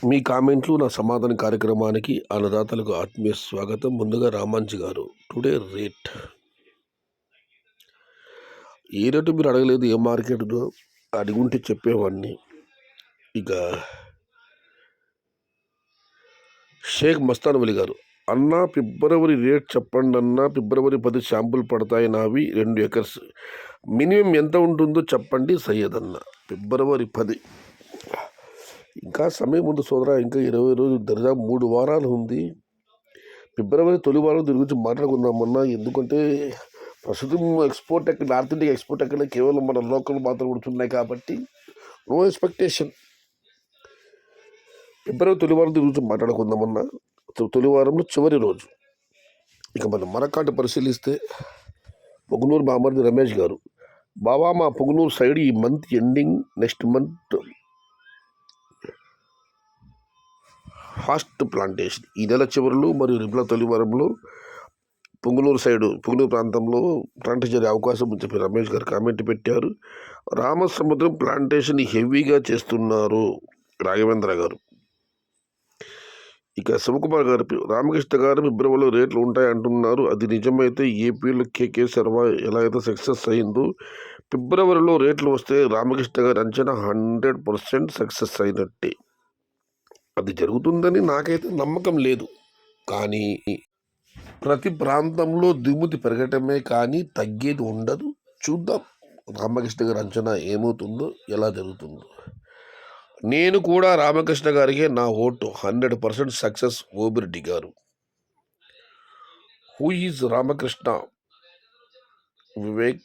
మీ కామెంట్లు నా సమాధాన కార్యక్రమానికి అన్నదాతలకు ఆత్మీయ స్వాగతం. ముందుగా రామాంజీ గారు, టుడే రేట్ ఏ రేటు మీరు అడగలేదు, ఏ మార్కెట్ అడిగుంటే చెప్పేవాడిని. ఇక షేక్ మస్తాన్ వలి గారు, అన్నా ఫిబ్రవరి రేట్ చెప్పండి అన్నా. ఫిబ్రవరి 10 శాంపుల్ పడతాయి నావి 2 ఎకర్స్. మినిమం ఎంత ఉంటుందో చెప్పండి సయ్యద్ అన్న. ఫిబ్రవరి 10 ఇంకా సమయం ఉంది సోదరా, ఇంకా 20 రోజులు, దరిదాపు 3 వారాలు ఉంది. ఫిబ్రవరి తొలి వారం దీని గురించి మాట్లాడుకుందామన్నా. ఎందుకంటే ప్రస్తుతం ఎక్స్పోర్ట్ ఎక్కడ, నార్త్ ఇండియా ఎక్స్పోర్ట్ ఎక్కడ, కేవలం మన లోకల్ మాత్రం ఉంటున్నాయి కాబట్టి నో ఎక్స్పెక్టేషన్. ఫిబ్రవరి తొలి వారం దీని గురించి మాట్లాడుకుందామన్నా. తొలి వారంలో చివరి రోజు. ఇక మనం మరకాటు పరిశీలిస్తే పొంగనూరు మామర్ది రమేష్ గారు, బాబా మా పొంగనూరు సైడ్ ఈ month ending, next month fast plantation. ఈ నెల చివరిలో మరియు రేపుల తొలి వారంలో పొంగనూరు సైడు, పొంగనూరు ప్రాంతంలో ప్లాంటేషన్ జరిగే అవకాశం అని చెప్పి రమేష్ గారు కామెంట్ పెట్టారు. రామసముద్రం ప్లాంటేషన్ హెవీగా చేస్తున్నారు రాఘవేంద్ర గారు. ఇక శివకుమార్ గారు, రామకృష్ణ గారు ఫిబ్రవరిలో రేట్లు ఉంటాయి అంటున్నారు. అది నిజమైతే ఏపీలో కేకే సర్వా ఎలా అయితే సక్సెస్ అయిందో, ఫిబ్రవరిలో రేట్లు వస్తే రామకృష్ణ గారి అంచనా 100% సక్సెస్ అయినట్టే. అది జరుగుతుందని నాకైతే నమ్మకం లేదు. కానీ ప్రతి ప్రాంతంలో దిగుమతి పెరగటమే కానీ తగ్గేది ఉండదు. చూద్దాం రామకృష్ణ గారి అంచనా ఏమవుతుందో, ఎలా జరుగుతుందో. నేను కూడా రామకృష్ణ గారికి నా ఓటు 100% సక్సెస్. ఓబిరెడ్డి గారు, who is Ramakrishna? Vivek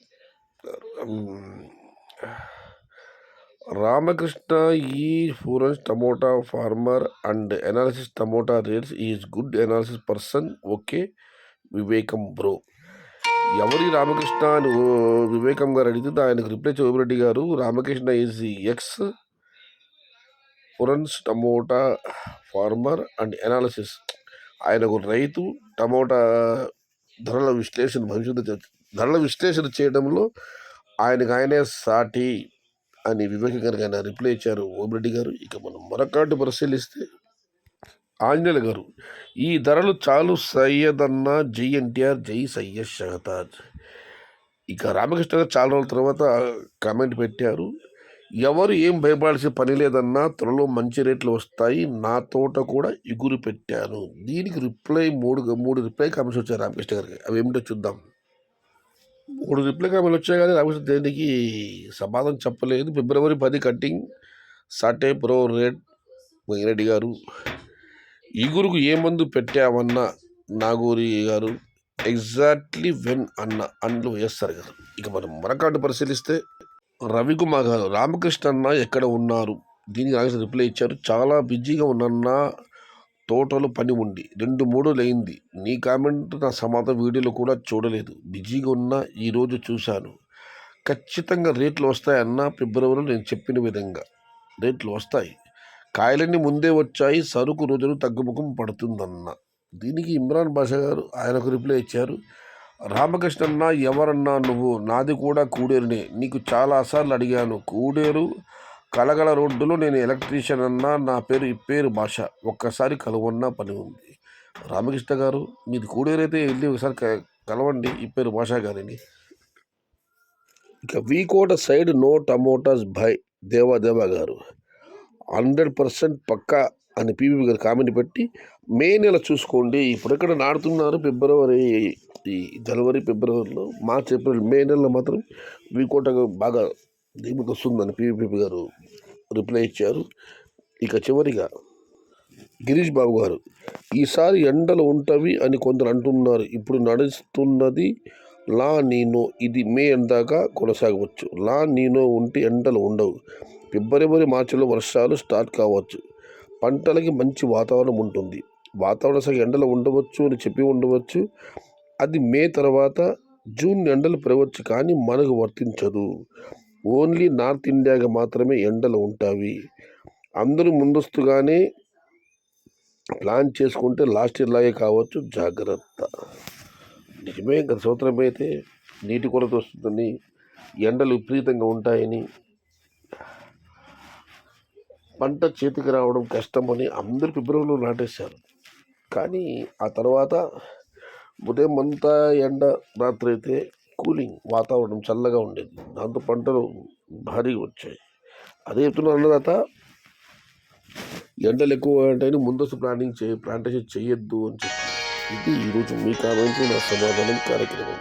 Ramakrishna experienced tomato farmer and analysis tomato rates is good analysis person. Okay వివేకం బ్రో. ఎవరి రామకృష్ణ అని వివేకం గారు అడిగితే ఆయనకు రిప్లై ఓబిరెడ్డి గారు, Ramakrishna is experienced tomato farmer and analysis. ఆయన ఒక రైతు, టమోటా ధరల విశ్లేషణ, భవిష్యత్తు ధరల విశ్లేషణ చేయడంలో ఆయనకు సాటి అని వివేక గారికి ఆయన రిప్లై ఇచ్చారు ఓబిరెడ్డి గారు. ఇక మనం మరొకటి పరిశీలిస్తే ఆంజనేయులు గారు, ఈ ధరలు చాలు సయ్యద్ అన్న, జై ఎన్టీఆర్, జై సయ్యద్ షహతాజ్. ఇక రామకృష్ణ గారు చాలా రోజుల తర్వాత కామెంట్ పెట్టారు, ఎవరు ఏం భయపడాల్సిన పని లేదన్నా, త్వరలో మంచి రేట్లు వస్తాయి, నా తోట కూడా ఇగురు పెట్టాను. దీనికి రిప్లై మూడు రిప్లై కామెంట్స్ వచ్చాయి రామకృష్ణ గారికి. అవి ఏమిటో చూద్దాం. 3 రిప్లై కామెంట్లు వచ్చాయి కానీ రామకృష్ణ దేనికి సమాధానం చెప్పలేదు. ఫిబ్రవరి 10 cutting Sathe pro rate. Venkat Reddy గారు, ఇగురుకు ఏ మందు పెట్టామన్నా నాగూరి గారు, ఎగ్జాక్ట్లీ వెన్ అన్న అండ్లు వేస్తారు గారు. ఇక మనం మరొకటి పరిశీలిస్తే రవికుమార్ గారు, రామకృష్ణ అన్న ఎక్కడ ఉన్నారు? దీనికి రామకృష్ణ రిప్లై ఇచ్చారు, చాలా బిజీగా ఉన్నన్నా, తోటలో పని ఉండి 2-3 అయింది. నీ కామెంట్ నా సమాధానం వీడియోలో కూడా చూడలేదు, బిజీగా ఉన్నా, ఈరోజు చూశాను. ఖచ్చితంగా రేట్లు వస్తాయన్న, ఫిబ్రవరిలో నేను చెప్పిన విధంగా రేట్లు వస్తాయి. కాయలన్నీ ముందే వచ్చాయి, సరుకు రోజులు తగ్గుముఖం పడుతుందన్న. దీనికి ఇమ్రాన్ బాషా గారు ఆయనకు రిప్లై ఇచ్చారు, రామకృష్ణన్న ఎవరన్నా నువ్వు? నాది కూడా కూడేరునే, నీకు చాలాసార్లు అడిగాను. కూడేరు కలగల రోడ్డులో నేను ఎలక్ట్రీషియన్ అన్నా, నా పేరు ఇప్పేరు భాష, ఒక్కసారి కలవన్నా పని ఉంది. రామకృష్ణ గారు, మీది కూడేరైతే వెళ్ళి ఒకసారి కలవండి ఇప్పేరు భాష గారిని. ఇక వీకోట సైడ్ నో టమోటాస్ బై దేవా గారు, 100% పక్కా అని పీవీ గారు కామెంట్ పెట్టి, మే నెల చూసుకోండి. ఇప్పుడు ఎక్కడ నాడుతున్నారు? ఫిబ్రవరి, జనవరి, ఫిబ్రవరిలో, మార్చ్, ఏప్రిల్, మే నెలలో మాత్రం వీకోట బాగా దిగుమతి వస్తుందని పీవీపీ గారు రిప్లై ఇచ్చారు. ఇక చివరిగా గిరీష్ బాబు గారు, ఈసారి ఎండలు ఉంటవి అని కొందరు అంటున్నారు. ఇప్పుడు నడుస్తున్నది లా నీనో, ఇది మే దాకా కొనసాగవచ్చు. లా నీనో ఉంటే ఎండలు ఉండవు. ఫిబ్రవరి, మార్చిలో వర్షాలు స్టార్ట్ కావచ్చు. పంటలకి మంచి వాతావరణం ఉంటుంది. వాతావరణ శాఖ ఎండలు ఉండవచ్చు అని చెప్పి ఉండవచ్చు. అది మే తర్వాత జూన్ ఎండలు పెరగవచ్చు కానీ మనకు వర్తించదు. ఓన్లీ నార్త్ ఇండియాకి మాత్రమే ఎండలు ఉంటాయి. అందరూ ముందస్తుగానే ప్లాన్ చేసుకుంటే లాస్ట్ ఇయర్ లాగే కావచ్చు, జాగ్రత్త. నిజమే, గత సంవత్సరం అయితే నీటి కొరత వస్తుందని, ఎండలు విపరీతంగా ఉంటాయని పంట చేతికి రావడం కష్టమని అందరూ ఫిబ్రవరిలో నాటేశారు. కానీ ఆ తర్వాత ఉదయం అంతా ఎండ, రాత్రి అయితే కూలింగ్ వాతావరణం చల్లగా ఉండేది. దాంతో పంటలు భారీగా వచ్చాయి. అదే చెప్తున్నా అన్నదాత, ఎండలు ఎక్కువ ఉంటాయని ముందస్తు ప్లాంటేషన్ చేయొద్దు అని చెప్పి. ఇది ఈరోజు మీ కామెంట్లు నా సమాధానం కార్యక్రమం.